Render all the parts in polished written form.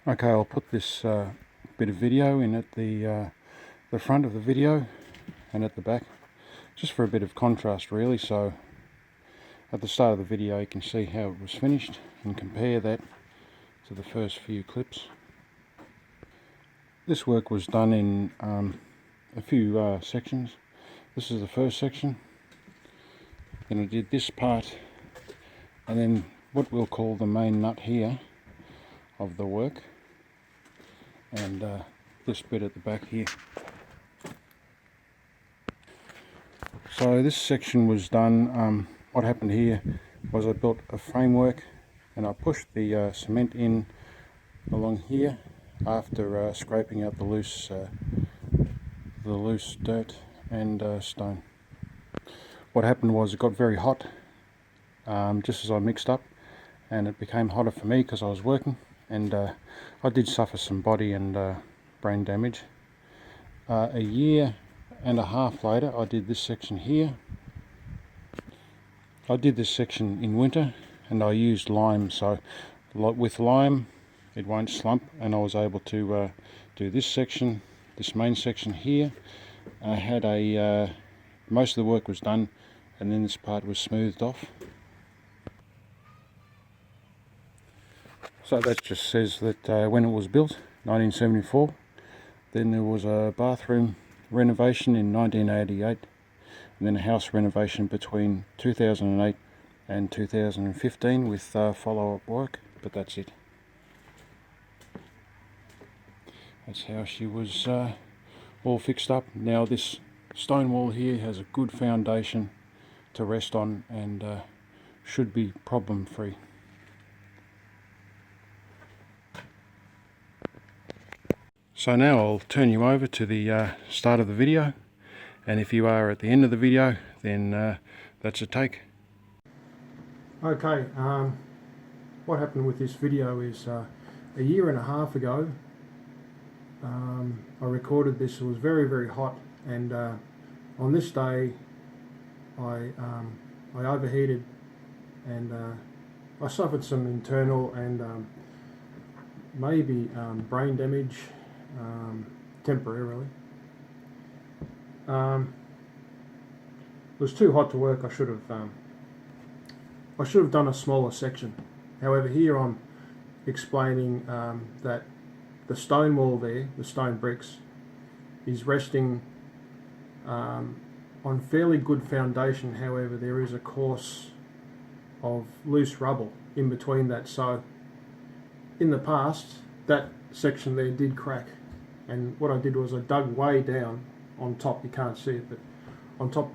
Okay, I'll put this bit of video in at the front of the video and at the back, just for a bit of contrast really. So at the start of the video you can see how it was finished and compare that to the first few clips. This work was done in a few sections. This is the first section, then I did this part, and then what we'll call the main nut here of the work, and this bit at the back here. So this section was done, what happened here was I built a framework and I pushed the cement in along here after scraping out the loose dirt and stone. What happened was it got very hot just as I mixed up, and it became hotter for me because I was working, and I did suffer some body and brain damage. A year and a half later I did this section here. I did this section in winter and I used lime, so with lime it won't slump, and I was able to do this section, this main section here. I had most of the work was done, and then this part was smoothed off. So that just says that when it was built, 1974, then there was a bathroom renovation in 1988, and then a house renovation between 2008 and 2015 with follow-up work, but that's it. That's how she was all fixed up. Now this stone wall here has a good foundation to rest on and should be problem free. So now I'll turn you over to the start of the video, and if you are at the end of the video, then that's a take. Okay, what happened with this video is a year and a half ago I recorded this. It was very hot, and on this day I overheated, and I suffered some internal and maybe brain damage temporarily. It was too hot to work. I should have done a smaller section. However, here I'm explaining that the stone wall there, the stone bricks, is resting on fairly good foundation. However, there is a course of loose rubble in between that. So in the past, that section there did crack, and what I did was I dug way down on top, you can't see it, but on top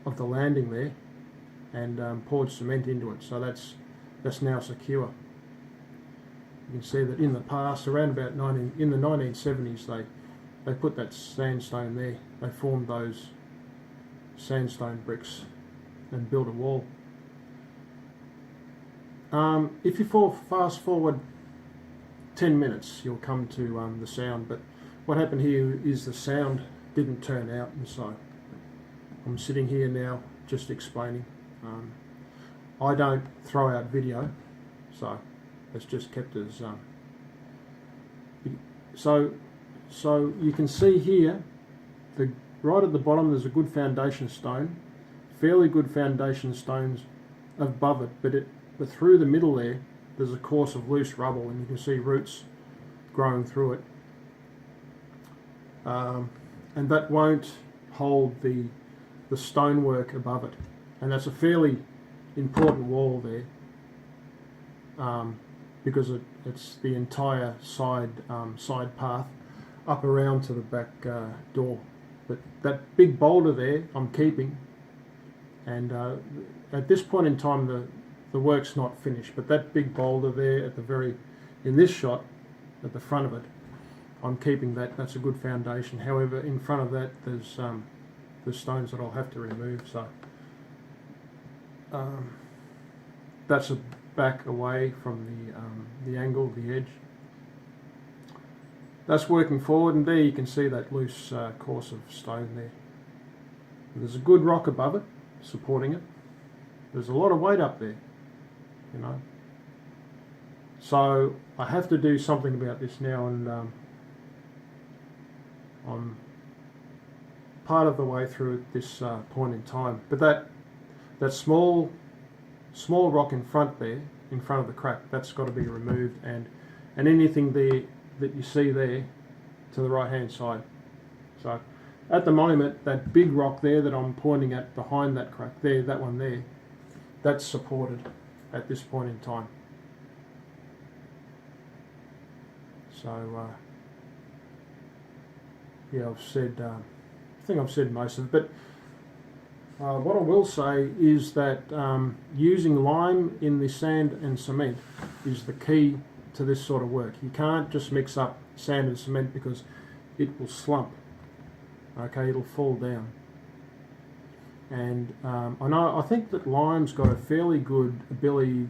of the landing there, and poured cement into it. So that's now secure. You can see that in the past, around about in the 1970s, they put that sandstone there. They formed those sandstone bricks and built a wall. If you fast forward 10 minutes, you'll come to the sound. But what happened here is the sound didn't turn out, and so I'm sitting here now just explaining. I don't throw out video, so it's just kept as so you can see here, right at the bottom there's a good foundation stone, fairly good foundation stones above it, but through the middle there's a course of loose rubble, and you can see roots growing through it, and that won't hold the stonework above it, and that's a fairly important wall there, because it's the entire side path up around to the back door. But that big boulder there I'm keeping, and at this point in time the work's not finished, but that big boulder there in this shot at the front of it, I'm keeping that. That's a good foundation. However, in front of that there's stones that I'll have to remove, so that's a back away from the angle, the edge. That's working forward, and there you can see that loose course of stone there. And there's a good rock above it supporting it. There's a lot of weight up there, you know. So I have to do something about this now, and I'm part of the way through at this point in time. But that small rock in front there, in front of the crack, that's got to be removed, and anything there that you see there to the right hand side. So at the moment, that big rock there that I'm pointing at behind that crack there, that one there, that's supported at this point in time. So yeah, I've said, I think I've said most of it, but what I will say is that using lime in the sand and cement is the key to this sort of work. You can't just mix up sand and cement because it will slump. Okay, it'll fall down. And I think that lime's got a fairly good ability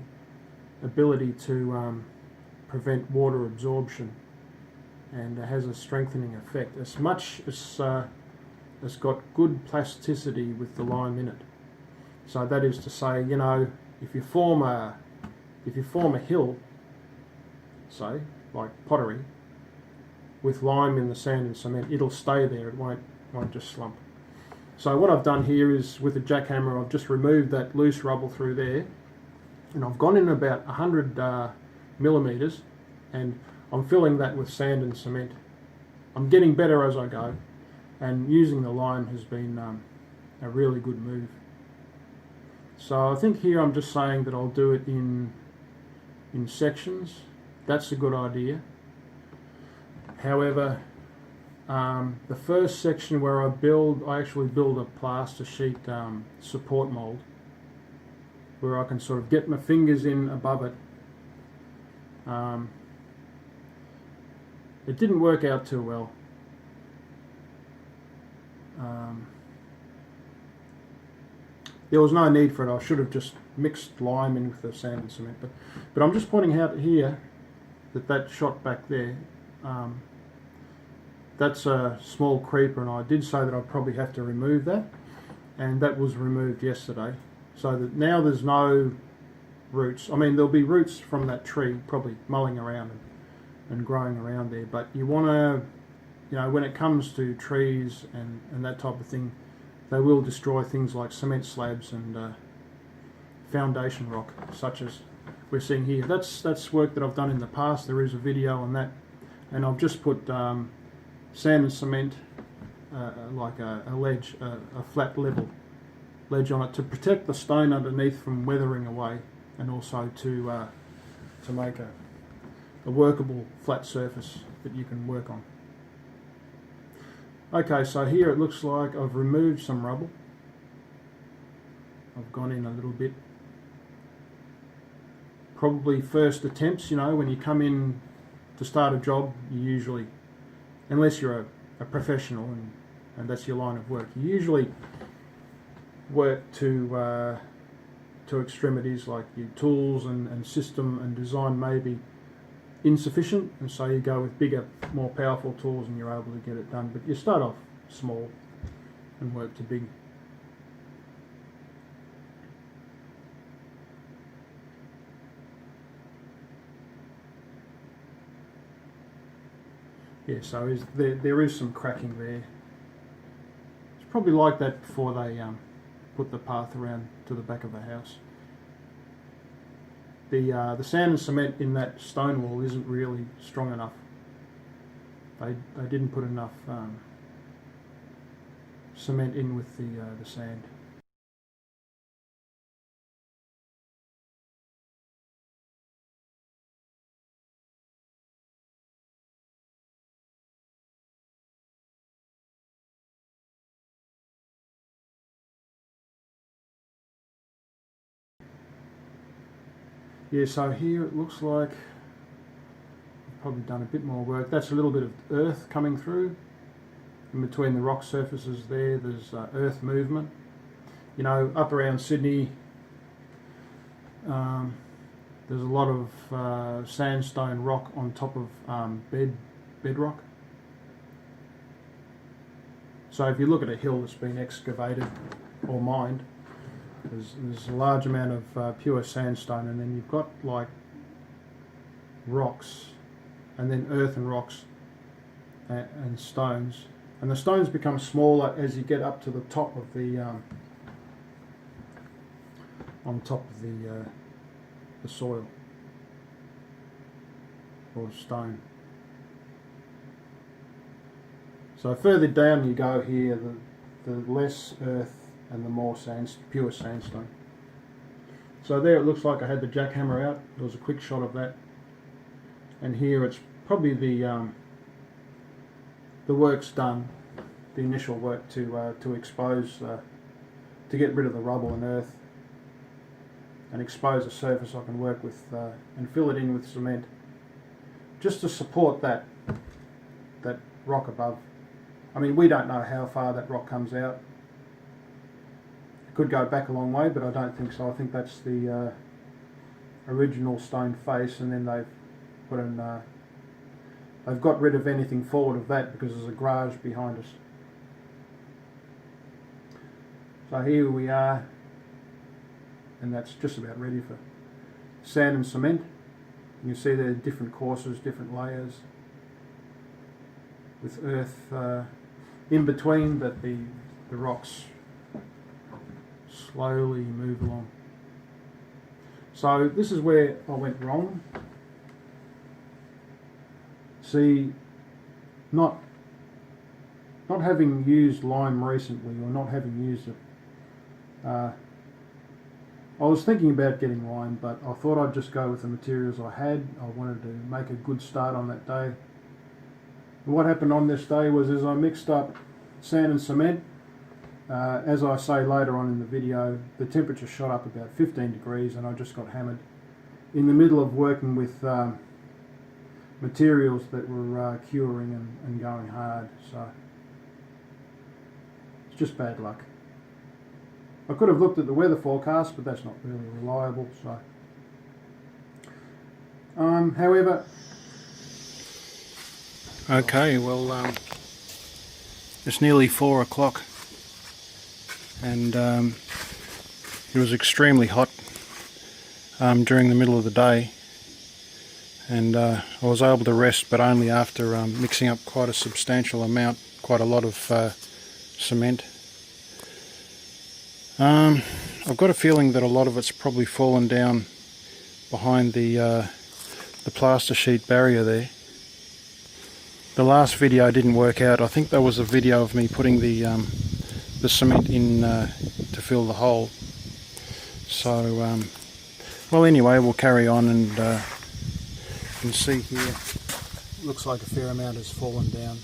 to prevent water absorption, and it has a strengthening effect. As much as it's got good plasticity with the lime in it. So that is to say, you know, if you form a hill, say like pottery, with lime in the sand and cement, it'll stay there. It won't just slump. So what I've done here is, with a jackhammer, I've just removed that loose rubble through there, and I've gone in about 100 millimeters, and I'm filling that with sand and cement. I'm getting better as I go, and using the lime has been a really good move. So I think here I'm just saying that I'll do it in sections. That's a good idea. However, the first section where I actually build a plaster sheet support mould, where I can sort of get my fingers in above it. It didn't work out too well. There was no need for it. I should have just mixed lime in with the sand and cement. But I'm just pointing out here that shot back there, that's a small creeper, and I did say that I'd probably have to remove that, and that was removed yesterday. So that now there's no roots. I mean, there'll be roots from that tree probably mulling around and growing around there, but you want to, you know, when it comes to trees and that type of thing, they will destroy things like cement slabs and foundation rock, such as we're seeing here. That's work that I've done in the past. There is a video on that, and I've just put sand and cement, like a ledge, a flat level ledge on it to protect the stone underneath from weathering away, and also to make a workable flat surface that you can work on. Okay, so here it looks like I've removed some rubble. I've gone in a little bit. Probably first attempts, you know, when you come in to start a job, you usually, unless you're a professional and that's your line of work, you usually work to extremities, like your tools and system and design may be insufficient, and so you go with bigger, more powerful tools and you're able to get it done. But you start off small and work to big. Yeah, so there is some cracking there. It's probably like that before they put the path around to the back of the house. The sand and cement in that stone wall isn't really strong enough. They didn't put enough cement in with the sand. Yeah, so here it looks like I've probably done a bit more work. That's a little bit of earth coming through. In between the rock surfaces there's earth movement. You know, up around Sydney, there's a lot of sandstone rock on top of bedrock. So if you look at a hill that's been excavated or mined, there's a large amount of pure sandstone, and then you've got like rocks, and then earth and rocks and stones. And the stones become smaller as you get up to the top of the on top of the soil or stone. So further down you go here, the less earth and the more pure sandstone. So there it looks like I had the jackhammer out. There was a quick shot of that. And here it's probably the work's done, the initial work to expose, to get rid of the rubble and earth and expose a surface I can work with and fill it in with cement, just to support that rock above. I mean, we don't know how far that rock comes out. It could go back a long way, but I don't think so. I think that's the original stone face, and then they've put in, they've got rid of anything forward of that because there's a garage behind us. So here we are, and that's just about ready for sand and cement. You can see there are different courses, different layers, with earth in between, that the rocks slowly move along. So this is where I went wrong. See, not having used lime recently, or not having used it, I was thinking about getting lime, but I thought I'd just go with the materials I had. I wanted to make a good start on that day. And what happened on this day was, as I mixed up sand and cement, as I say later on in the video, the temperature shot up about 15 degrees and I just got hammered in the middle of working with materials that were curing and going hard. So it's just bad luck. I could have looked at the weather forecast, but that's not really reliable. So however, okay, well, it's nearly 4 o'clock, and it was extremely hot during the middle of the day, and I was able to rest, but only after mixing up quite a substantial amount, quite a lot of cement. I've got a feeling that a lot of it's probably fallen down behind the plaster sheet barrier there. The last video didn't work out. I think there was a video of me putting the cement in to fill the hole. So, well, anyway, we'll carry on, and you can see here, looks like a fair amount has fallen down.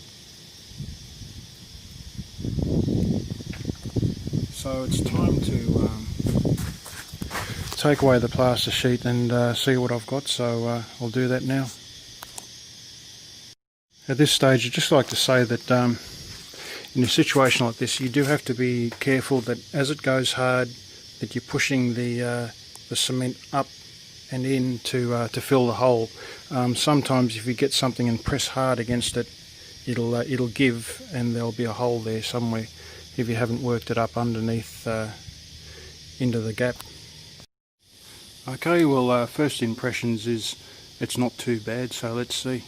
So it's time to take away the plaster sheet and see what I've got, so I'll do that now. At this stage, I'd just like to say that in a situation like this, you do have to be careful that as it goes hard, that you're pushing the cement up and in to fill the hole. Sometimes if you get something and press hard against it, it'll give, and there'll be a hole there somewhere if you haven't worked it up underneath into the gap. Okay, well, first impressions is it's not too bad, so let's see.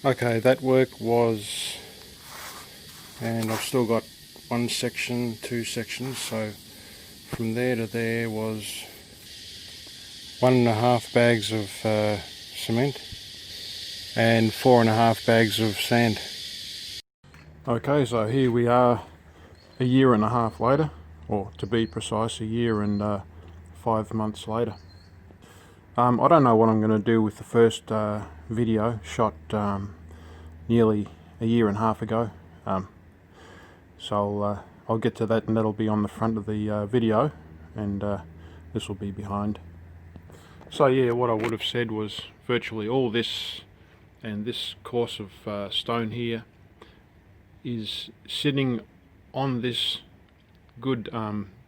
Okay, that work was, and I've still got one section, two sections, so from there to there was 1.5 bags of cement and 4.5 bags of sand. Okay, so here we are 1.5 years later, or to be precise, 1 year and 5 months later. I don't know what I'm going to do with the first video shot nearly 1.5 years ago. So I'll get to that, and that'll be on the front of the video, and this will be behind. So yeah, what I would have said was virtually all this and this course of stone here is sitting on this good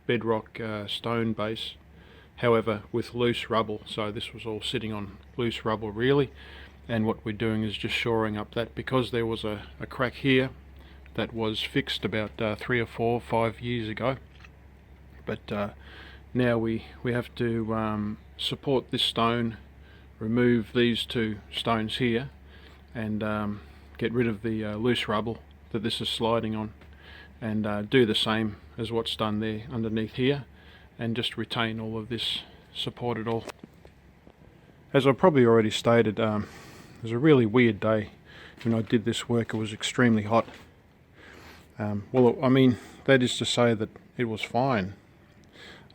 bedrock stone base, however with loose rubble. So this was all sitting on loose rubble really, and what we're doing is just shoring up that, because there was a crack here that was fixed about 3 or 4 or 5 years ago. But now we have to support this stone, remove these 2 stones here, and get rid of the loose rubble that this is sliding on, and do the same as what's done there underneath here, and just retain all of this, support it all. As I probably already stated, it was a really weird day when I did this work. It was extremely hot. Well, I mean, that is to say that it was fine.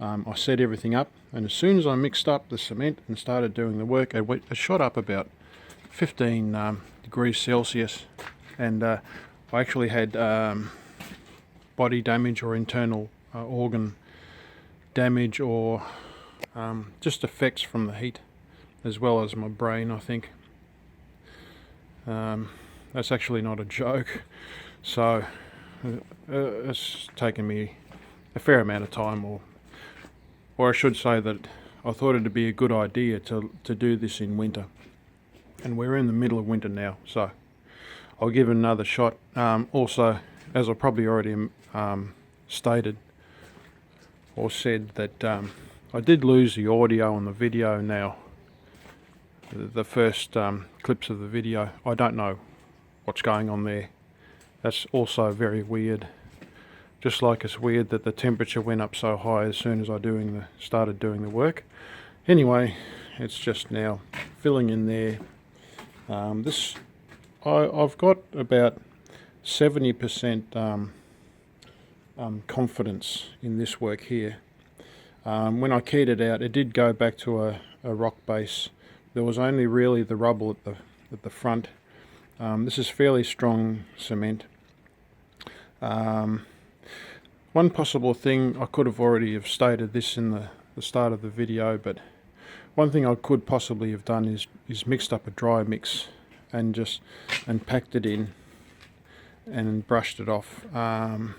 I set everything up, and as soon as I mixed up the cement and started doing the work, it shot up about 15 degrees Celsius, and I actually had body damage or internal organ damage, or just effects from the heat, as well as my brain, I think. That's actually not a joke. So it's taken me a fair amount of time, or I should say that I thought it'd be a good idea to do this in winter, and we're in the middle of winter now, so I'll give it another shot. Also, as I probably already stated or said, that I did lose the audio on the video now. The first clips of the video, I don't know what's going on there. That's also very weird. Just like it's weird that the temperature went up so high as soon as I started doing the work. Anyway, it's just now filling in there. I've got about 70% confidence in this work here. When I keyed it out, it did go back to a rock base. There was only really the rubble at the front. This is fairly strong cement. One possible thing, I could have already have stated this in the start of the video, but one thing I could possibly have done is mixed up a dry mix and packed it in and brushed it off. Now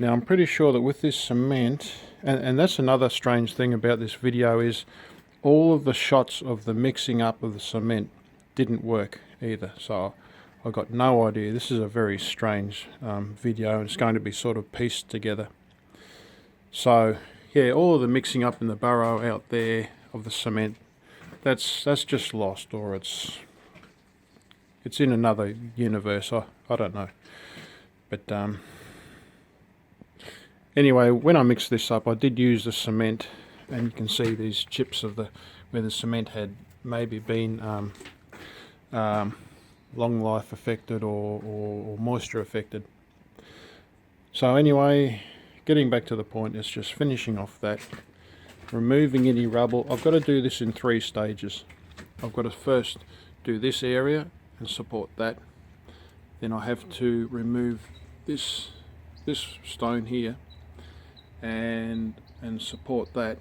I'm pretty sure that with this cement, and that's another strange thing about this video, is all of the shots of the mixing up of the cement didn't work either. So I got no idea. This is a very strange video, and it's going to be sort of pieced together. So yeah, all of the mixing up in the burrow out there of the cement, that's just lost, or it's in another universe. I don't know. But anyway, when I mixed this up, I did use the cement, and you can see these chips of where the cement had maybe been long life affected or moisture affected. So anyway, getting back to the point, it's just finishing off that, removing any rubble. I've got to do this in 3 stages. I've got to first do this area and support that. Then I have to remove this stone here and support that,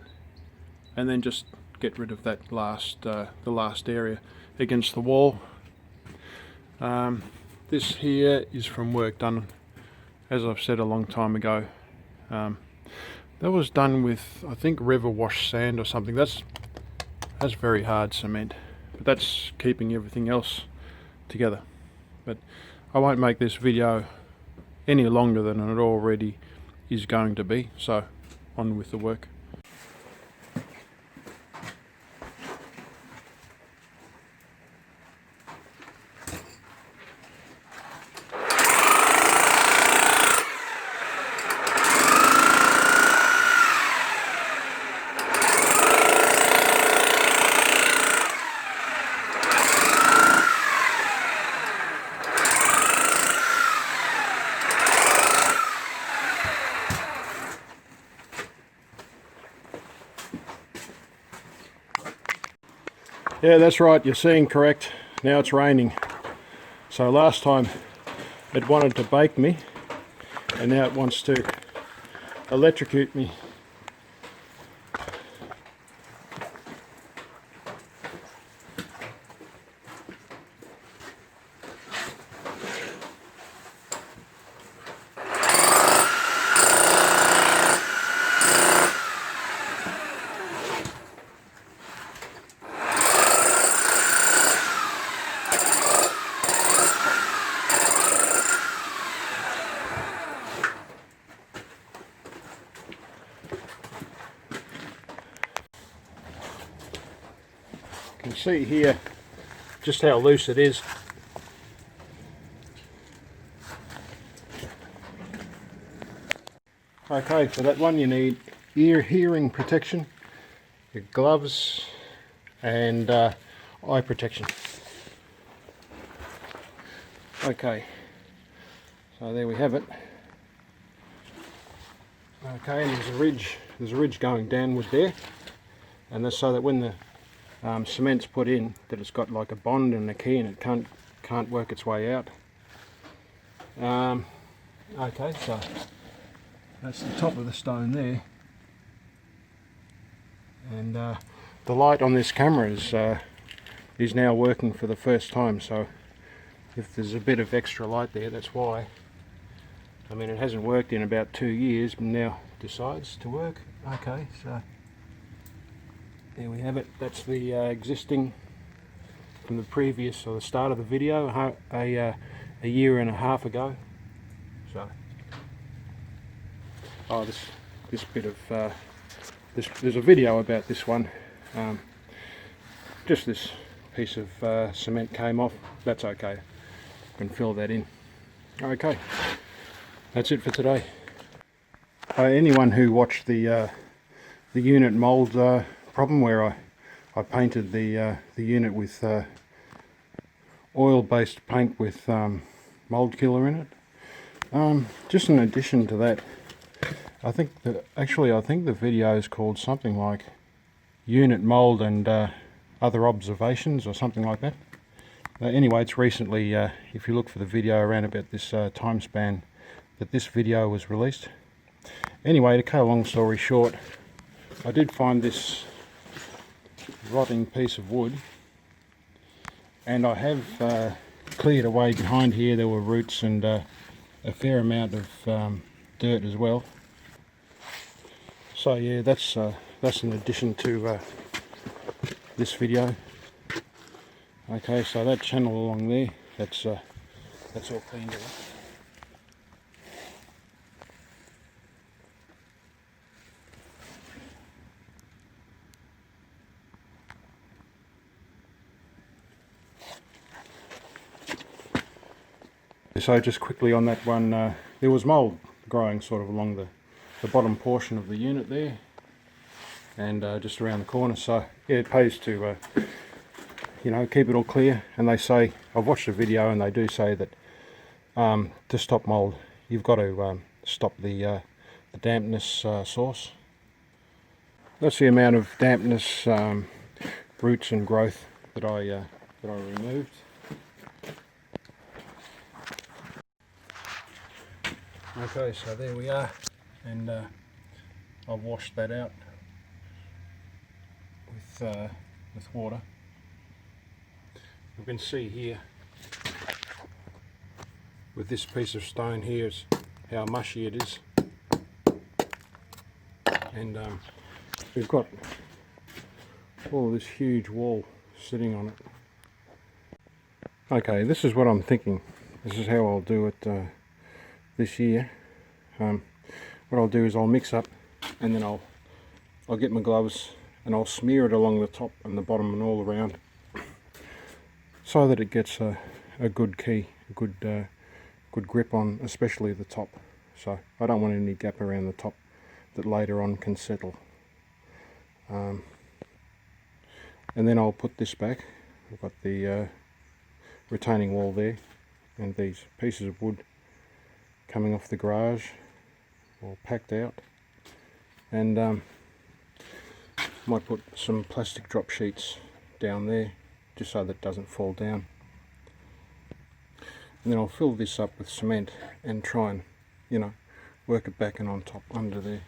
and then just get rid of that the last area against the wall. This here is from work done, as I've said, a long time ago. That was done with, I think, river wash sand or something. That's very hard cement, but that's keeping everything else together. But I won't make this video any longer than it already is going to be, so on with the work. Yeah, that's right, you're seeing correct. Now it's raining. So last time it wanted to bake me, and now it wants to electrocute me. You can see here just how loose it is. Okay, for that one you need hearing protection, your gloves and eye protection. Okay, so there we have it. Okay, and there's a ridge going downward there, and that's so that when the cement's put in, that it's got like a bond and a key and it can't work its way out. Okay, so that's the top of the stone there, and the light on this camera is now working for the first time, so if there's a bit of extra light there, that's why. I mean, it hasn't worked in about 2 years, but now decides to work. Okay, so there we have it. That's the existing from the previous, or the start of the video, a year and a half ago. So, oh, this bit of there's a video about this one. Just this piece of cement came off. That's okay. Can fill that in. Okay, that's it for today. Anyone who watched the unit mould problem where I painted the unit with oil-based paint with mould killer in it. Just in addition to that, I think the video is called something like Unit Mould and Other Observations or something like that. Anyway, it's recently, if you look for the video around about this time span that this video was released. Anyway, to cut a long story short, I did find this rotting piece of wood, and I have cleared away behind here. There were roots and a fair amount of dirt as well. So yeah, that's an addition to this video. Okay, so that channel along there, that's all cleaned up. So just quickly on that one, there was mould growing sort of along the bottom portion of the unit there, and just around the corner. So yeah, it pays to keep it all clear. And they say, I've watched a video and they do say that to stop mould, you've got to stop the dampness source. That's the amount of dampness, roots and growth that I removed. Okay, so there we are, and I've washed that out with water. You can see here with this piece of stone here is how mushy it is, and we've got all this huge wall sitting on it. Okay, this is what I'm thinking. This is how I'll do it this year. What I'll do is I'll mix up, and then I'll get my gloves and I'll smear it along the top and the bottom and all around, so that it gets a good key, a good grip on especially the top. So I don't want any gap around the top that later on can settle. And then I'll put this back. I've got the retaining wall there, and these pieces of wood coming off the garage, all packed out, and might put some plastic drop sheets down there, just so that it doesn't fall down. And then I'll fill this up with cement and try and, you know, work it back and on top under there.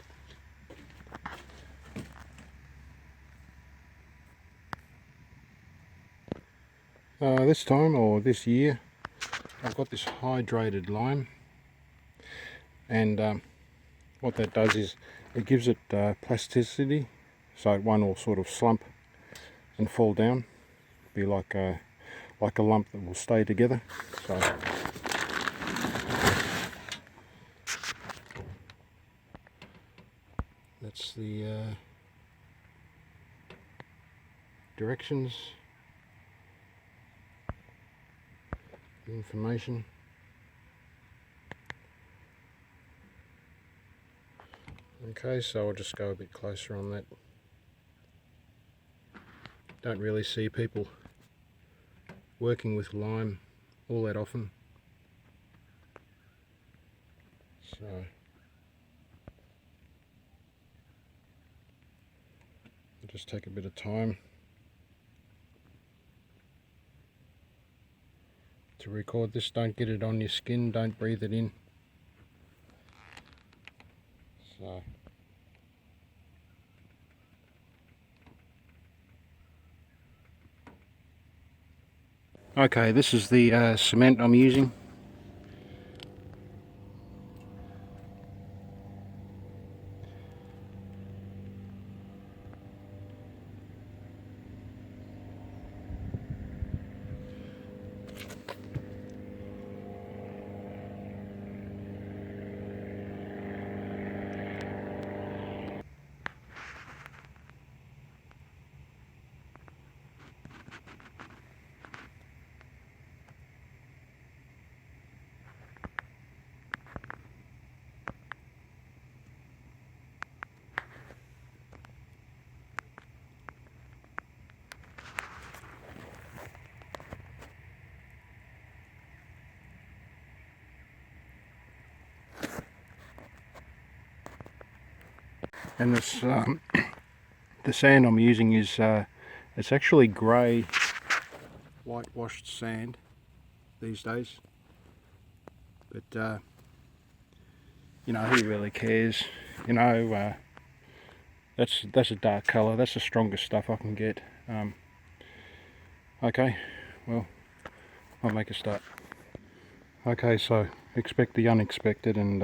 This time, or this year, I've got this hydrated lime, and what that does is it gives it plasticity, so it won't all sort of slump and fall down, be like a lump that will stay together. So that's the directions, information. Okay, so I'll just go a bit closer on that. Don't really see people working with lime all that often, so I'll just take a bit of time to record this. Don't get it on your skin, don't breathe it in. So okay, this is the cement I'm using. And this the sand I'm using is it's actually grey whitewashed sand these days, but you know, who really cares? You know, that's a dark colour, that's the strongest stuff I can get. Okay, well, I'll make a start. Okay, so expect the unexpected, and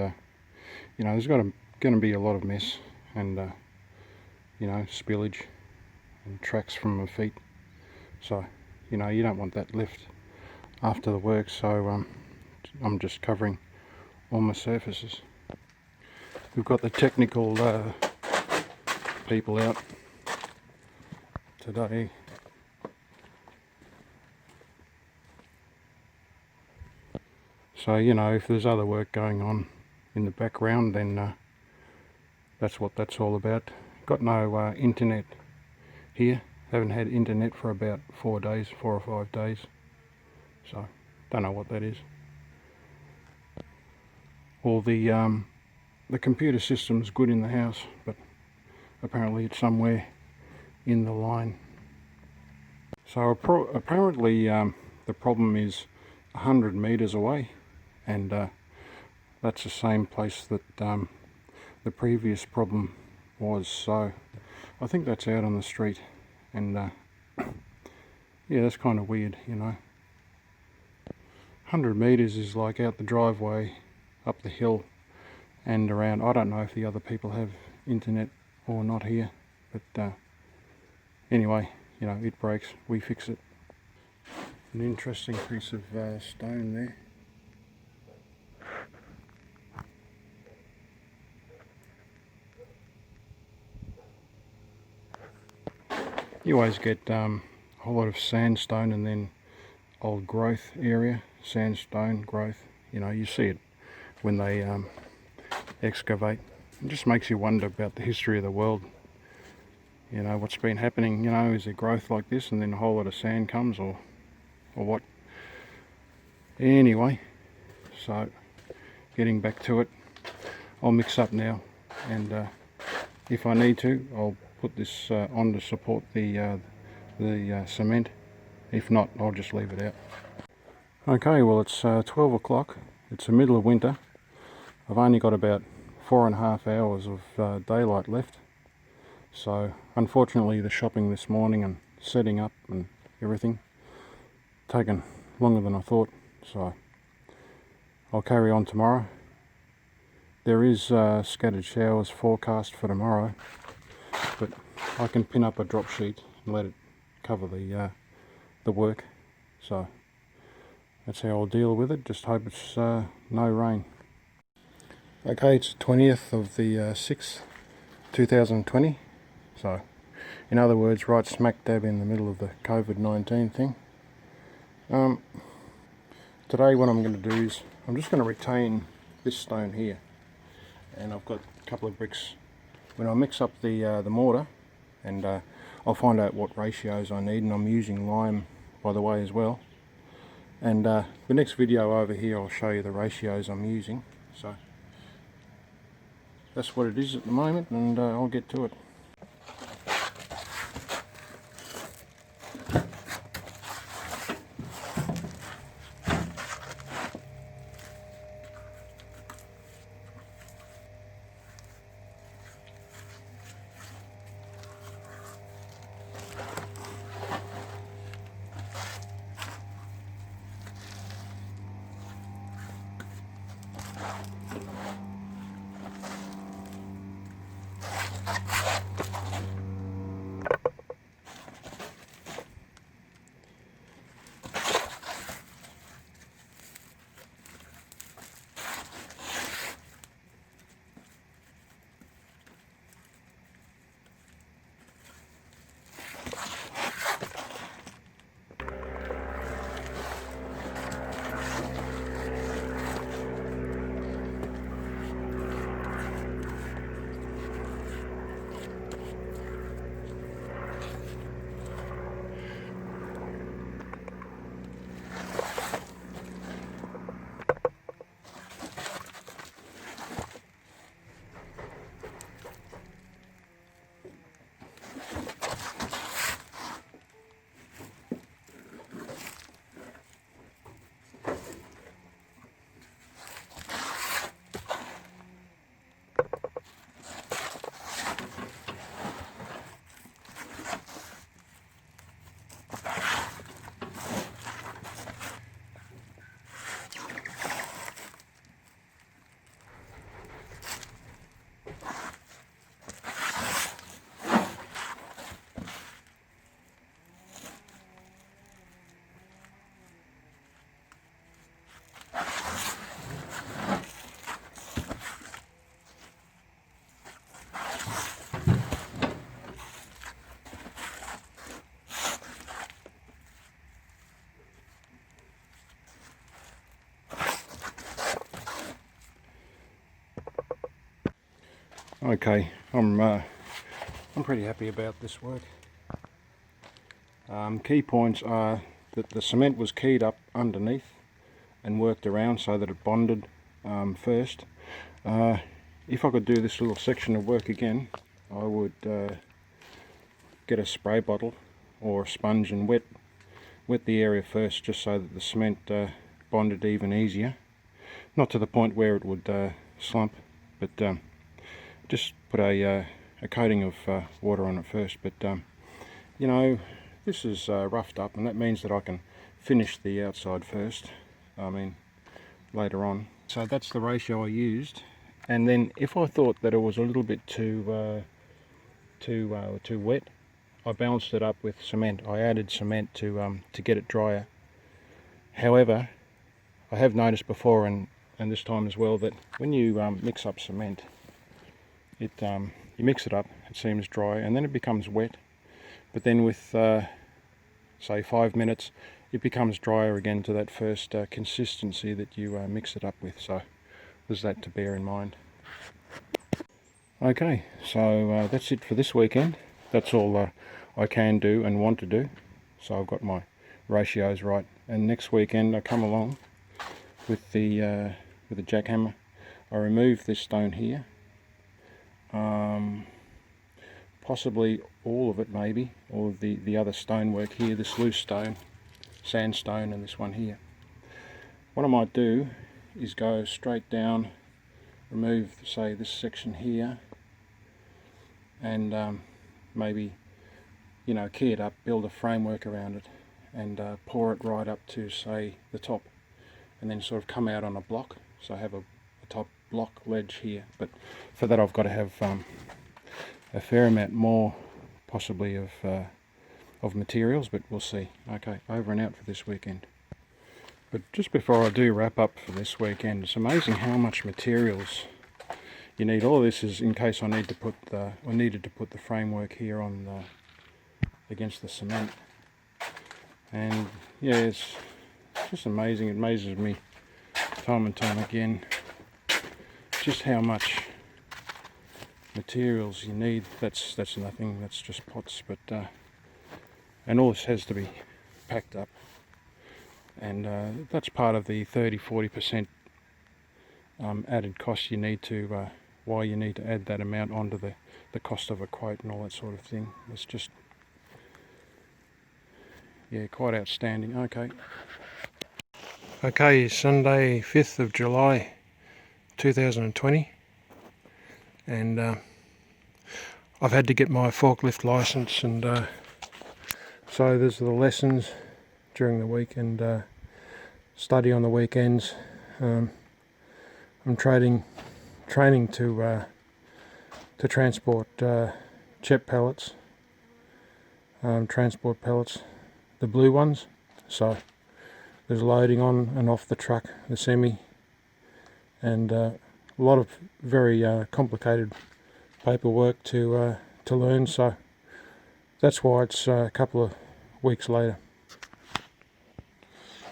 you know, there's going to be a lot of mess and you know, spillage and tracks from my feet, so you know, you don't want that left after the work. So I'm just covering all my surfaces. We've got the technical people out today. So you know, if there's other work going on in the background, then that's what that's all about. Got no internet here. Haven't had internet for about 4 or 5 days. So don't know what that is. All the computer system's good in the house, but apparently it's somewhere in the line. So apparently the problem is 100 meters away, and that's the same place that the previous problem was. So I think that's out on the street, and yeah, that's kind of weird, you know. 100 meters is like out the driveway, up the hill and around. I don't know if the other people have internet or not here, but anyway, you know, it breaks, we fix it. An interesting piece of stone there. You always get a whole lot of sandstone and then old growth area, sandstone growth. You know, you see it when they excavate. It just makes you wonder about the history of the world. You know, what's been happening, you know, is there growth like this and then a whole lot of sand comes, or what? Anyway, so getting back to it, I'll mix up now, and if I need to, I'll put this on to support the the cement. If not, I'll just leave it out. Okay, well it's 12 o'clock. It's the middle of winter. I've only got about 4.5 hours of daylight left. So unfortunately the shopping this morning and setting up and everything taken longer than I thought. So I'll carry on tomorrow. There is scattered showers forecast for tomorrow, but I can pin up a drop sheet and let it cover the work. So that's how I'll deal with it. Just hope it's no rain. Okay, it's 20th of the 6th, 2020. So, in other words, right smack dab in the middle of the COVID-19 thing. Today what I'm going to do is I'm just going to retain this stone here, and I've got a couple of bricks. When I mix up the mortar, and I'll find out what ratios I need, and I'm using lime by the way as well. And the next video over here I'll show you the ratios I'm using. So that's what it is at the moment, and I'll get to it. Okay, I'm pretty happy about this work. Key points are that the cement was keyed up underneath and worked around so that it bonded first. If I could do this little section of work again, I would get a spray bottle or a sponge and wet the area first, just so that the cement bonded even easier. Not to the point where it would slump, but just put a coating of water on it first. But you know, this is roughed up, and that means that I can finish the outside first, later on. So that's the ratio I used. And then if I thought that it was a little bit too wet, I balanced it up with cement. I added cement to get it drier. However, I have noticed before and this time as well that when you mix up cement, you mix it up, it seems dry, and then it becomes wet. But then with say 5 minutes, it becomes drier again to that first consistency that you mix it up with. So there's that to bear in mind. Okay, so that's it for this weekend. That's all I can do and want to do. So I've got my ratios right, and next weekend I come along with the jackhammer. I remove this stone here, possibly all of it, maybe, or the other stonework here, this loose stone, sandstone, and this one here. What I might do is go straight down, remove, say, this section here, and maybe, you know, key it up, build a framework around it, and pour it right up to, say, the top, and then sort of come out on a block. So I have a top block ledge here, but for that I've got to have a fair amount more, possibly, of materials, but we'll see. Okay, over and out for this weekend. But just before I do wrap up for this weekend, it's amazing how much materials you need. All of this is in case I needed to put the framework here on against the cement. And yeah, it's just amazing. It amazes me time and time again just how much materials you need. That's nothing. That's just pots. But and all this has to be packed up. And that's part of the 30-40% added cost you need to, why you need to add that amount onto the cost of a quote and all that sort of thing. It's just, yeah, quite outstanding. Okay, Sunday 5th of July 2020, and I've had to get my forklift license, and so there's the lessons during the week and study on the weekends. I'm training to transport CHEP pellets, transport pellets, the blue ones. So there's loading on and off the truck, the semi, and a lot of very complicated paperwork to learn. So that's why it's a couple of weeks later.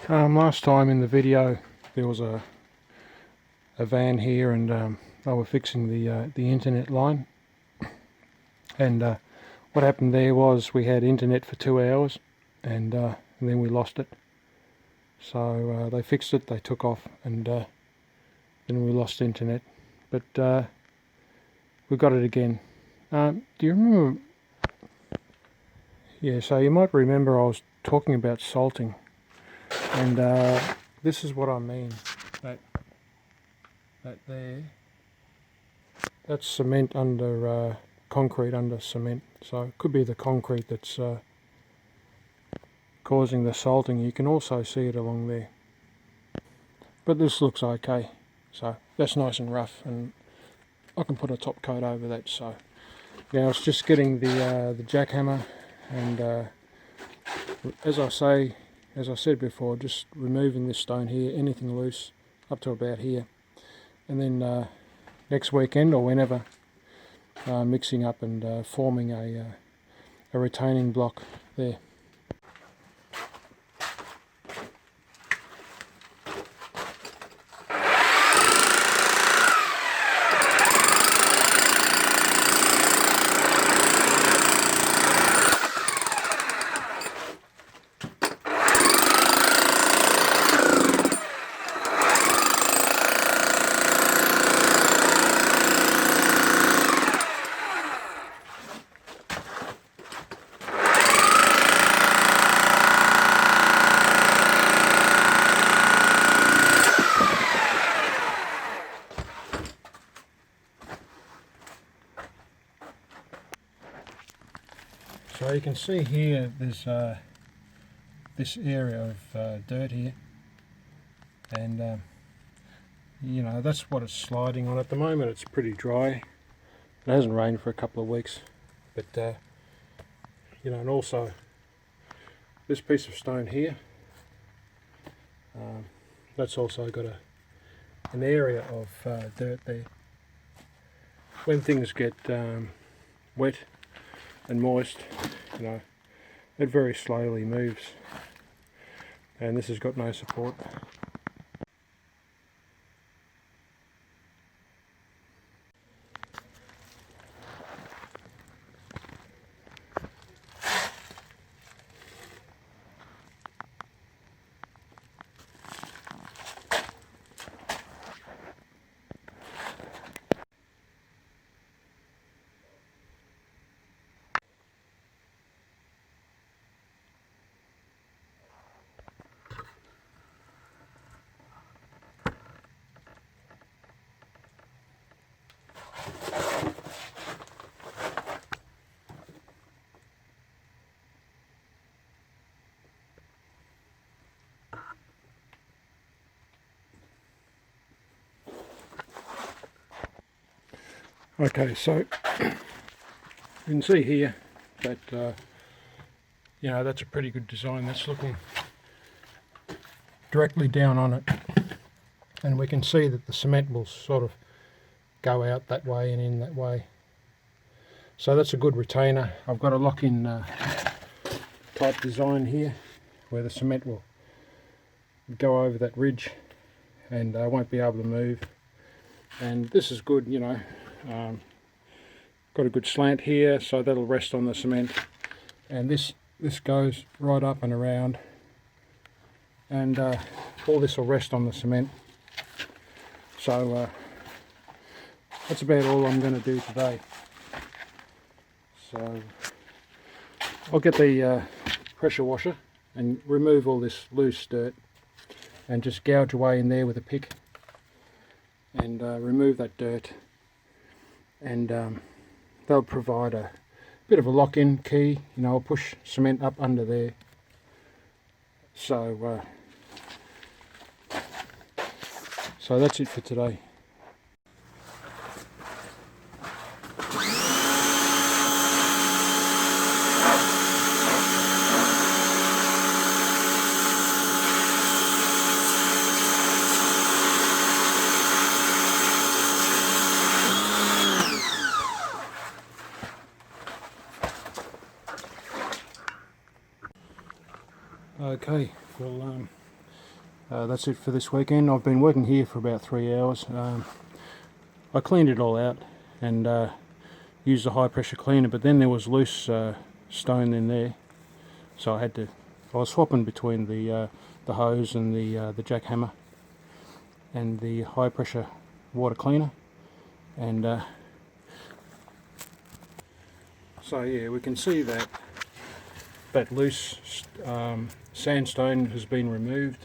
Last time in the video there was a van here, and they were fixing the internet line, and what happened there was we had internet for 2 hours, and then we lost it. So they fixed it, they took off, and then we lost internet, but we got it again. Do you remember? Yeah, so you might remember I was talking about salting. And this is what I mean, that there, that's cement under concrete under cement. So it could be the concrete that's causing the salting. You can also see it along there. But this looks okay. So that's nice and rough, and I can put a top coat over that. So now it's just getting the jackhammer, and as I said before, just removing this stone here, anything loose up to about here, and then next weekend or whenever, mixing up and forming a retaining block there. So you can see here there's this area of dirt here, and you know, that's what it's sliding on at the moment. It's pretty dry. It hasn't rained for a couple of weeks, but you know, and also this piece of stone here, that's also got an area of dirt there. When things get wet and moist, you know, it very slowly moves, and this has got no support. Okay, so you can see here that you know, that's a pretty good design. That's looking directly down on it, and we can see that the cement will sort of go out that way and in that way. So that's a good retainer. I've got a lock-in type design here where the cement will go over that ridge and I won't be able to move. And this is good, you know. Got a good slant here, so that'll rest on the cement. And this goes right up and around, and all this will rest on the cement. So that's about all I'm going to do today. So I'll get the pressure washer and remove all this loose dirt and just gouge away in there with a pick and remove that dirt, and they'll provide a bit of a lock-in key. You know, I'll push cement up under there. So so that's it for today. Okay, well that's it for this weekend. I've been working here for about 3 hours. I cleaned it all out and used a high pressure cleaner, but then there was loose stone in there, so I was swapping between the hose and the jackhammer and the high pressure water cleaner, and so yeah, we can see that loose sandstone has been removed.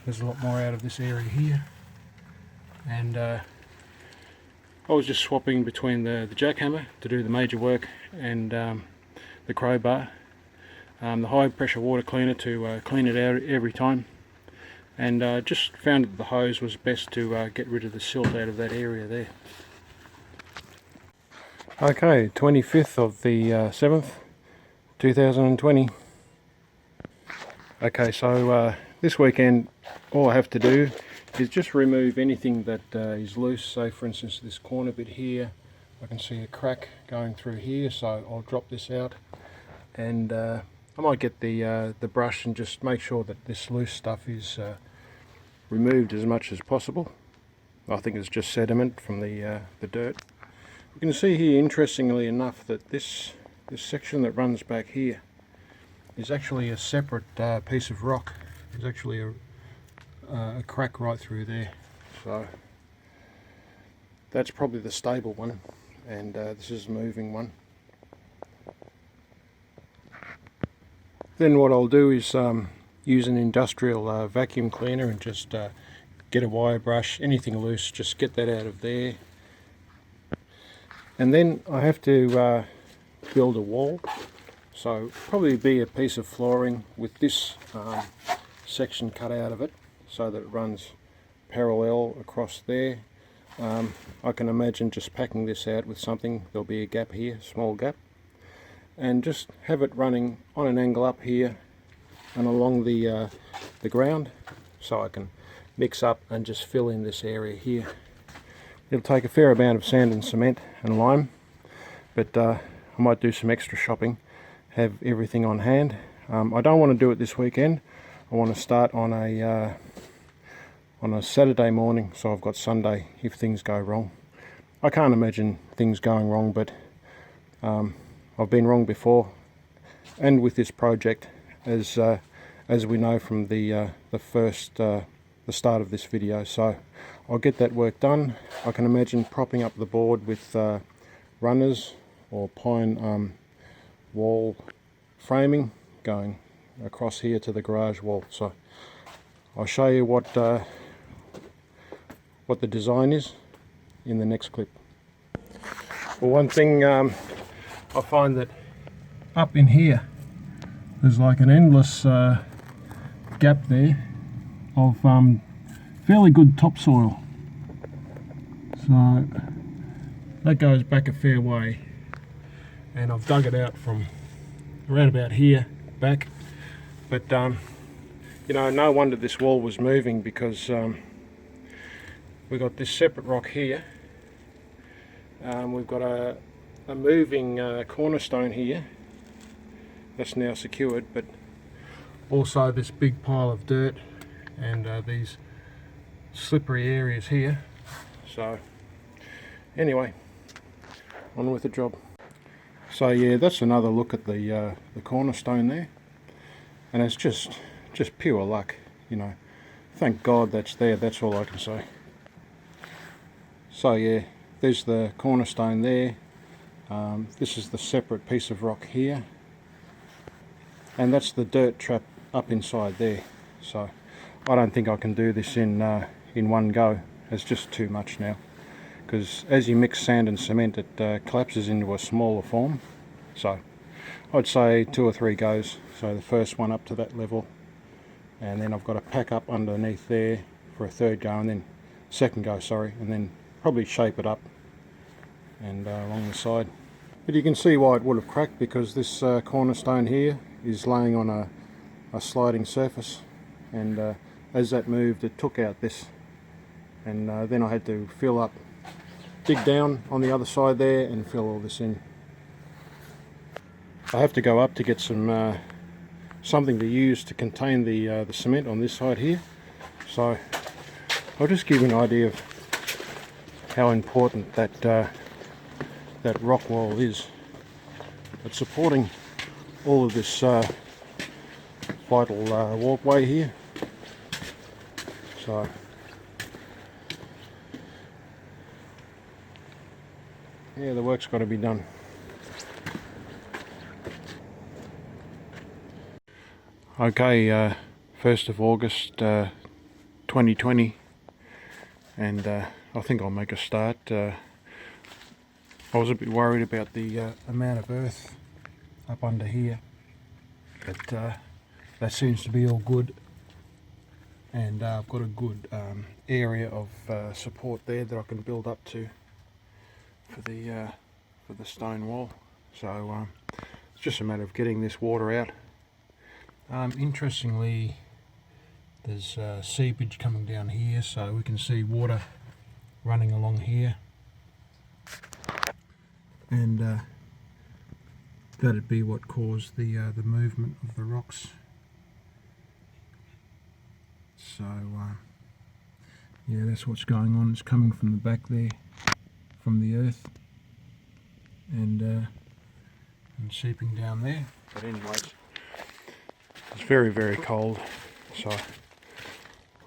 There's a lot more out of this area here, and I was just swapping between the jackhammer to do the major work and the crowbar, the high pressure water cleaner to clean it out every time, and just found that the hose was best to get rid of the silt out of that area there. Okay, 25th of the 7th, 2020. Okay, so this weekend all I have to do is just remove anything that is loose. So for instance, this corner bit here, I can see a crack going through here, so I'll drop this out, and I might get the brush and just make sure that this loose stuff is removed as much as possible. I think it's just sediment from the dirt. You can see here, interestingly enough, that this section that runs back here is actually a separate piece of rock. There's actually a crack right through there, so that's probably the stable one, and this is the moving one. Then what I'll do is use an industrial vacuum cleaner and just get a wire brush, anything loose, just get that out of there. And then I have to build a wall, so probably be a piece of flooring with this section cut out of it so that it runs parallel across there. I can imagine just packing this out with something. There'll be a gap here, small gap, and just have it running on an angle up here and along the ground, so I can mix up and just fill in this area here. It'll take a fair amount of sand and cement and lime, but I might do some extra shopping, have everything on hand. I don't want to do it this weekend. I want to start on a Saturday morning, so I've got Sunday if things go wrong. I can't imagine things going wrong, but I've been wrong before, and with this project, as we know from the start of this video. So I'll get that work done. I can imagine propping up the board with runners or pine wall framing going across here to the garage wall. So I'll show you what the design is in the next clip. Well, one thing I find that up in here there's like an endless gap there of fairly good topsoil. So that goes back a fair way, and I've dug it out from around about here back. But you know, no wonder this wall was moving, because we've got this separate rock here. We've got a moving cornerstone here that's now secured, but also this big pile of dirt and these slippery areas here. So anyway, on with the job. So yeah, that's another look at the cornerstone there, and it's just pure luck, you know. Thank God that's there, that's all I can say. So yeah, there's the cornerstone there. This is the separate piece of rock here, and that's the dirt trap up inside there. So I don't think I can do this in one go. It's just too much now, because as you mix sand and cement, it collapses into a smaller form. So I'd say 2 or 3 goes. So the first one up to that level, and then I've got to pack up underneath there for a 3rd go, and then second go, sorry, and then probably shape it up and along the side. But you can see why it would have cracked, because this cornerstone here is laying on a sliding surface, and as that moved, it took out this, and then I had to dig down on the other side there and fill all this in. I have to go up to get some something to use to contain the cement on this side here. So I'll just give you an idea of how important that rock wall is. It's supporting all of this vital walkway here. So yeah, the work's got to be done. Okay, 1st of August 2020, and I think I'll make a start. I was a bit worried about the amount of earth up under here, but that seems to be all good, and I've got a good area of support there that I can build up to for the stone wall. So it's just a matter of getting this water out. Interestingly, there's seepage coming down here, so we can see water running along here, and that'd be what caused the movement of the rocks. So yeah, that's what's going on. It's coming from the back there, from the earth, and seeping down there. But anyways, it's very, very cold, so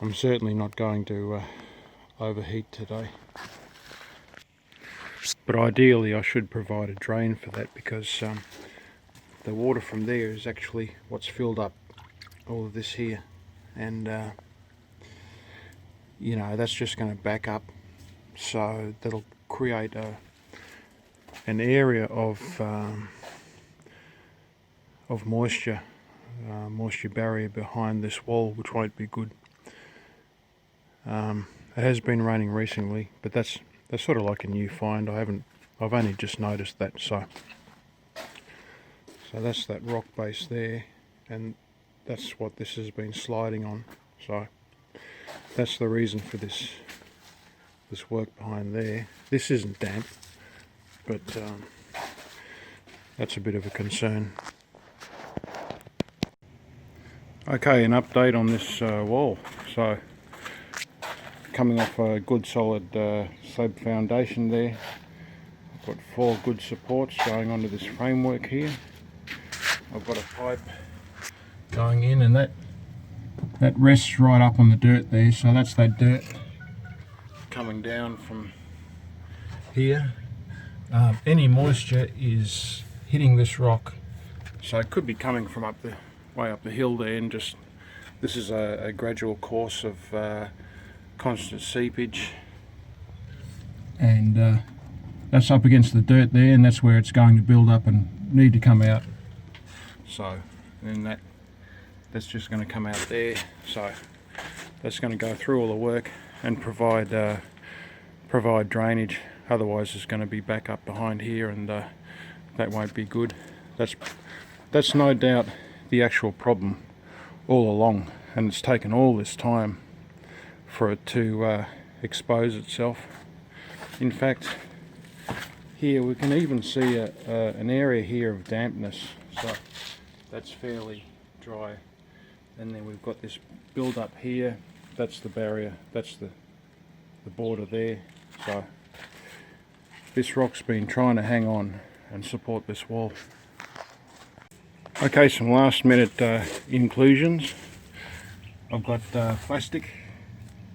I'm certainly not going to overheat today. But ideally I should provide a drain for that, because the water from there is actually what's filled up all of this here, and you know, that's just going to back up, so that'll create an area of moisture barrier behind this wall, which won't be good. It has been raining recently, but that's sort of like a new find. I've only just noticed that. So that's that rock base there, and that's what this has been sliding on. So that's the reason for this work behind there. This isn't damp, but that's a bit of a concern. Okay, an update on this wall. So coming off a good solid slab foundation there, I've got 4 good supports going onto this framework here. I've got a pipe going in, and that rests right up on the dirt there, so that's that dirt coming down from here. Any moisture is hitting this rock, so it could be coming from way up the hill there, and just this is a gradual course of constant seepage, and that's up against the dirt there, and that's where it's going to build up and need to come out. So then that's just going to come out there, so that's going to go through all the work and provide provide drainage, otherwise it's going to be back up behind here, and that won't be good. That's no doubt the actual problem all along, and it's taken all this time for it to expose itself. In fact, here we can even see an area here of dampness, so that's fairly dry. And then we've got this build up here, that's the barrier, that's the border there. So this rock's been trying to hang on and support this wall. Okay, some last minute inclusions. I've got plastic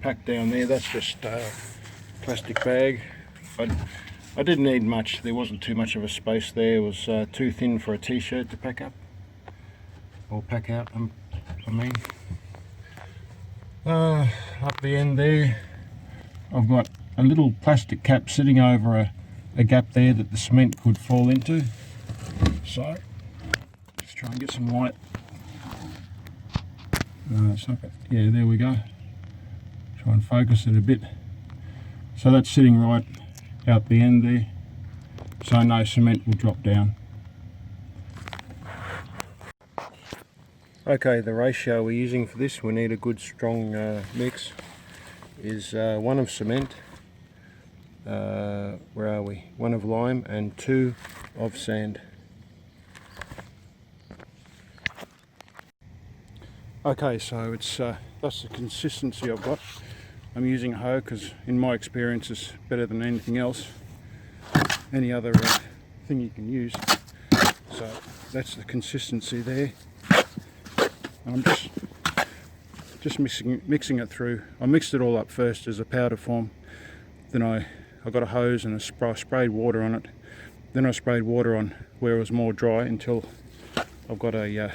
packed down there, that's just plastic bag. I didn't need much, there wasn't too much of a space there. It was too thin for a t-shirt to pack up, or pack out, I mean. Up the end there, I've got a little plastic cap sitting over a gap there that the cement could fall into. So, let's try and get some light. Yeah, there we go. Try and focus it a bit. So that's sitting right out the end there, so no cement will drop down. Okay, the ratio we're using for this, we need a good strong mix, is 1 of cement, where are we, 1 of lime and 2 of sand. Okay, so it's that's the consistency I've got. I'm using a hoe because in my experience it's better than anything else, any other thing you can use. So that's the consistency there. I'm just mixing it through. I mixed it all up first as a powder form, then I got a hose and sprayed water on it, then I sprayed water on where it was more dry until I've got the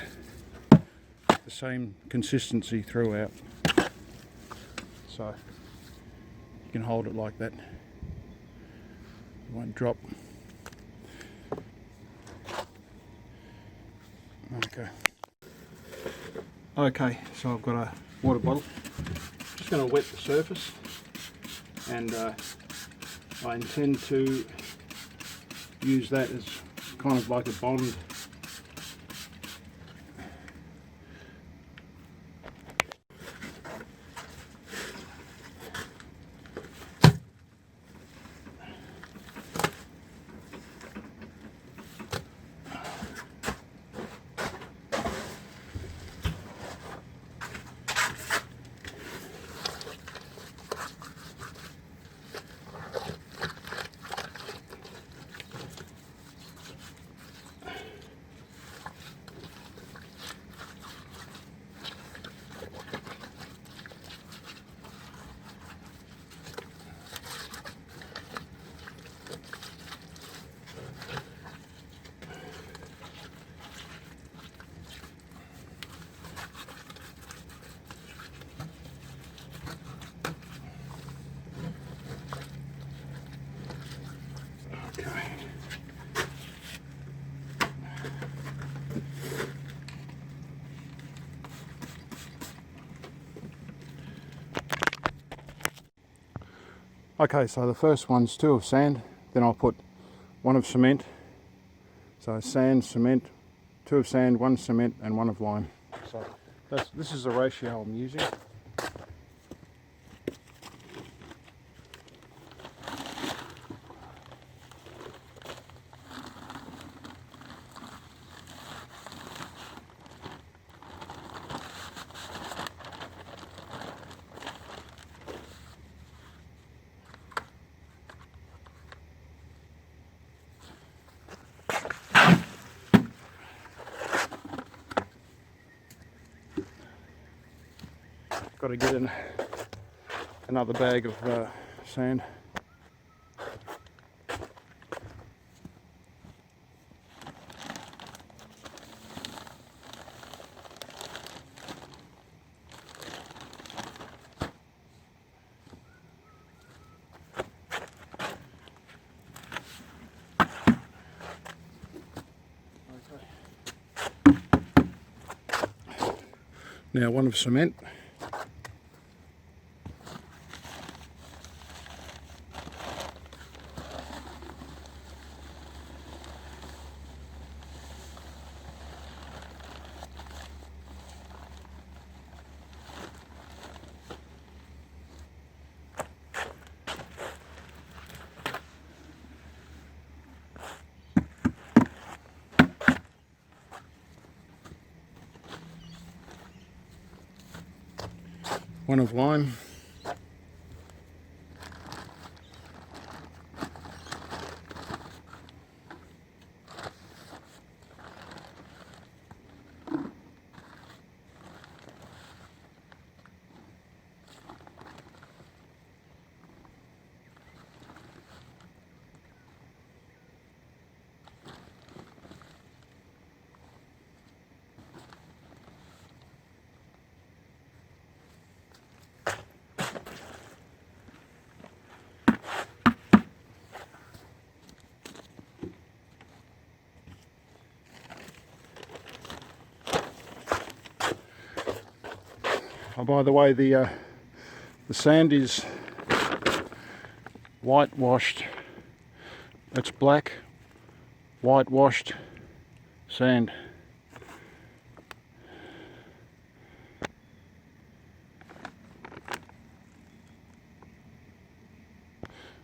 same consistency throughout. So you can hold it like that, it won't drop. Okay, so I've got a water bottle. Just going to wet the surface, and I intend to use that as kind of like a bond. Okay, so the first one's 2 of sand, then I'll put 1 of cement. So sand, cement, 2 of sand, 1 cement and 1 of lime. So this is the ratio I'm using. Got to get in another bag of sand. Now 1 of cement. one of lime. Oh, by the way, the sand is whitewashed. It's black, whitewashed sand.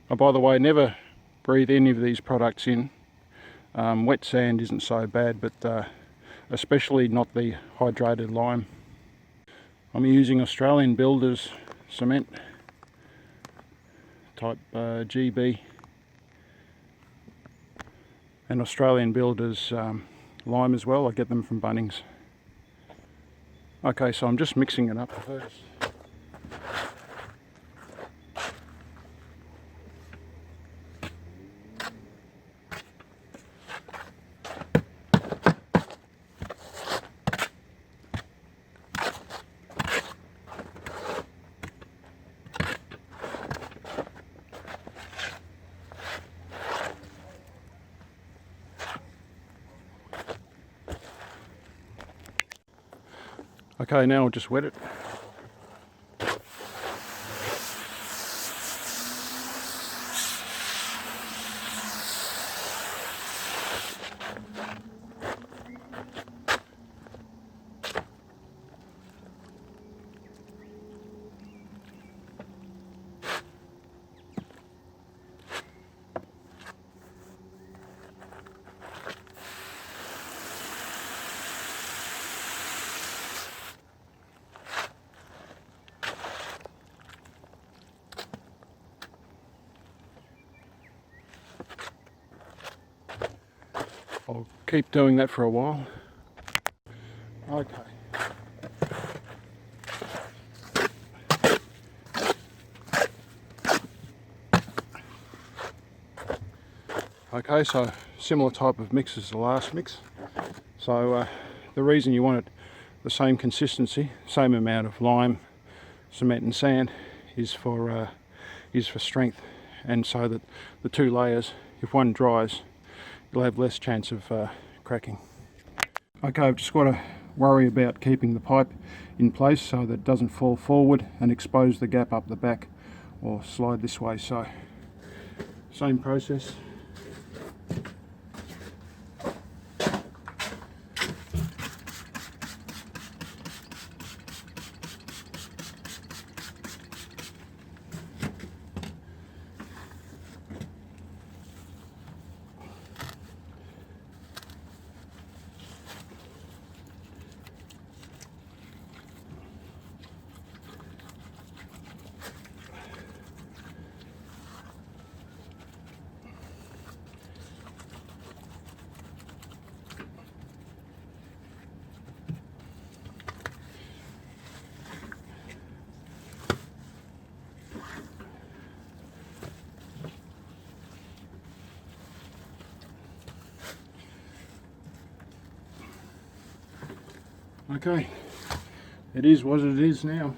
Oh, by the way, never breathe any of these products in. Wet sand isn't so bad, but especially not the hydrated lime. I'm using Australian Builders cement, type GB, and Australian Builders lime as well. I get them from Bunnings. Okay, so I'm just mixing it up first. Okay, now I'll just wet it. I'll keep doing that for a while. Okay. Okay, so similar type of mix as the last mix. So the reason you want it the same consistency, same amount of lime, cement and sand is for strength, and so that the two layers, if one dries, you'll have less chance of cracking. Okay, I've just got to worry about keeping the pipe in place so that it doesn't fall forward and expose the gap up the back or slide this way. So same process. Okay, it is what it is now.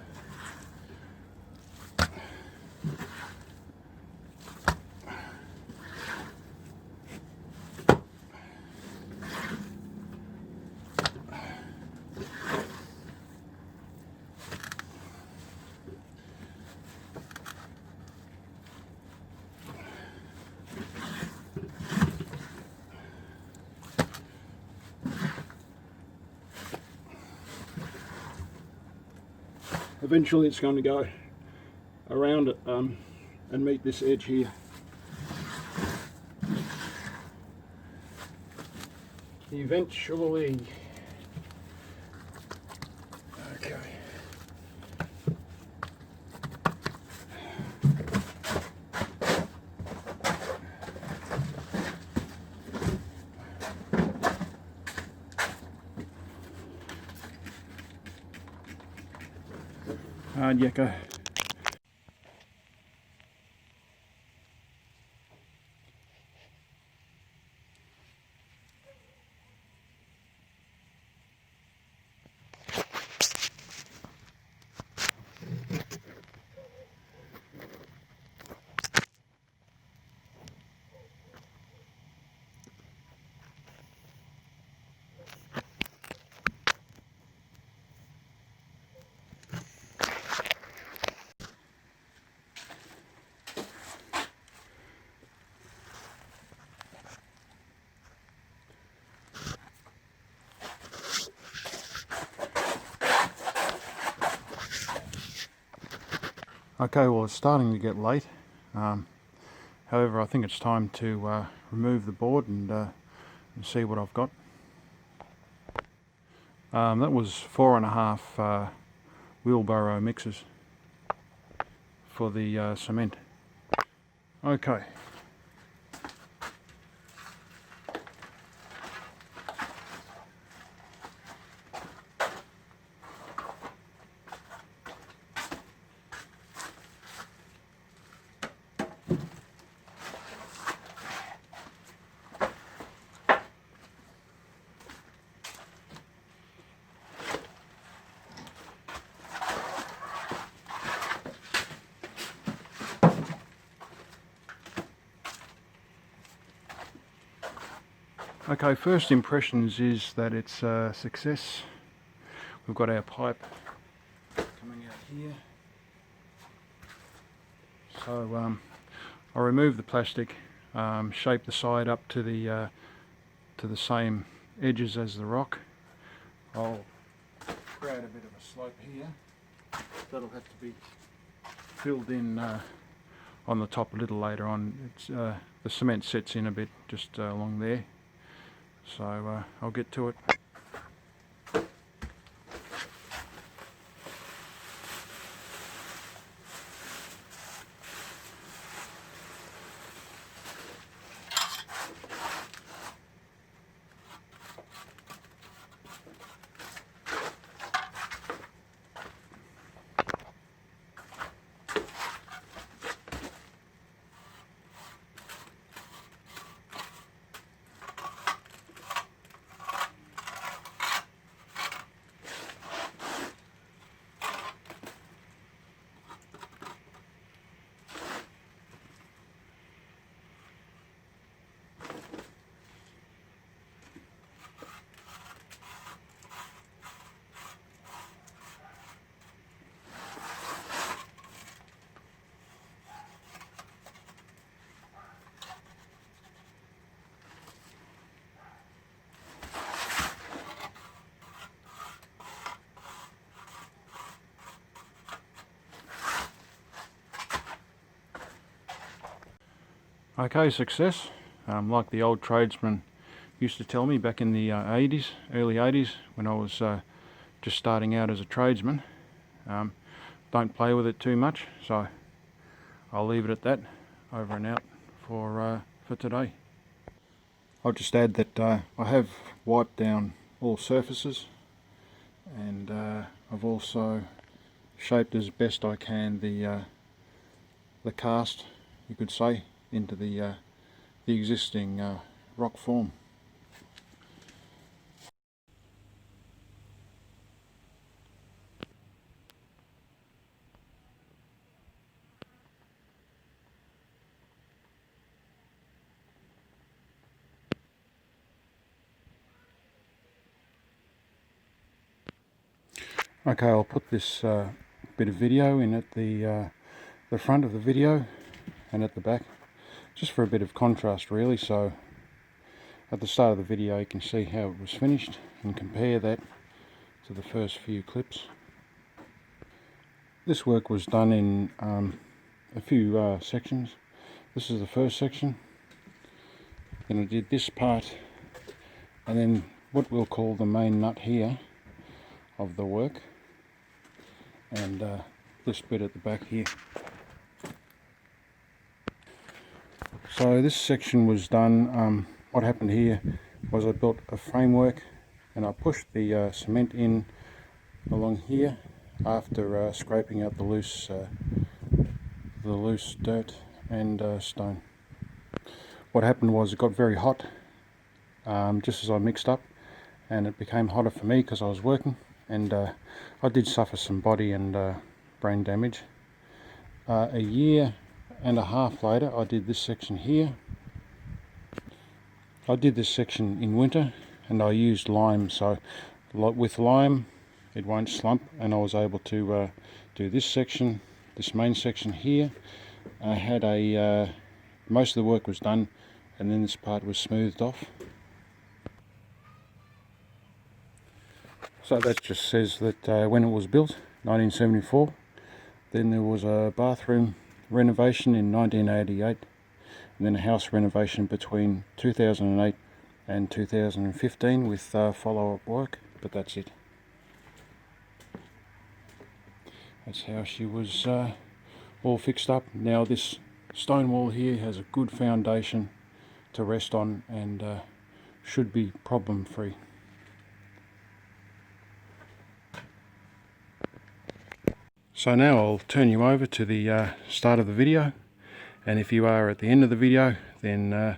Eventually it's going to go around it and meet this edge here. Eventually. Okay. Hard yakka. Okay, well it's starting to get late. However, I think it's time to remove the board and see what I've got. That was 4.5 wheelbarrow mixers for the cement. Okay. Okay, first impressions is that it's a success. We've got our pipe coming out here. So I removed the plastic, shaped the side up to the same edges as the rock. I'll create a bit of a slope here. That'll have to be filled in on the top a little later on. It's the cement sets in a bit just along there. So I'll get to it. Okay, success. Like the old tradesman used to tell me back in the 80s, early 80s, when I was just starting out as a tradesman. Don't play with it too much, so I'll leave it at that. Over and out for today. I'll just add that I have wiped down all surfaces, and I've also shaped as best I can the cast, you could say, into the existing rock form. Okay, I'll put this bit of video in at the front of the video and at the back, just for a bit of contrast really. So at the start of the video you can see how it was finished and compare that to the first few clips. This work was done in a few sections. This is the first section, then I did this part, and then what we'll call the main nut here of the work, and this bit at the back here. So this section was done, what happened here was I built a framework and I pushed the cement in along here, after scraping out the loose dirt and stone. What happened was it got very hot just as I mixed up, and it became hotter for me because I was working, and I did suffer some body and brain damage. A year and a half later I did this section here. I did this section in winter and I used lime, so with lime it won't slump, and I was able to do this section, this main section here. I had most of the work was done, and then this part was smoothed off. So that just says that when it was built, 1974, then there was a bathroom renovation in 1988, and then a house renovation between 2008 and 2015 with follow-up work, but that's it. That's how she was all fixed up. Now this stone wall here has a good foundation to rest on and should be problem free. So now I'll turn you over to the start of the video, and if you are at the end of the video, then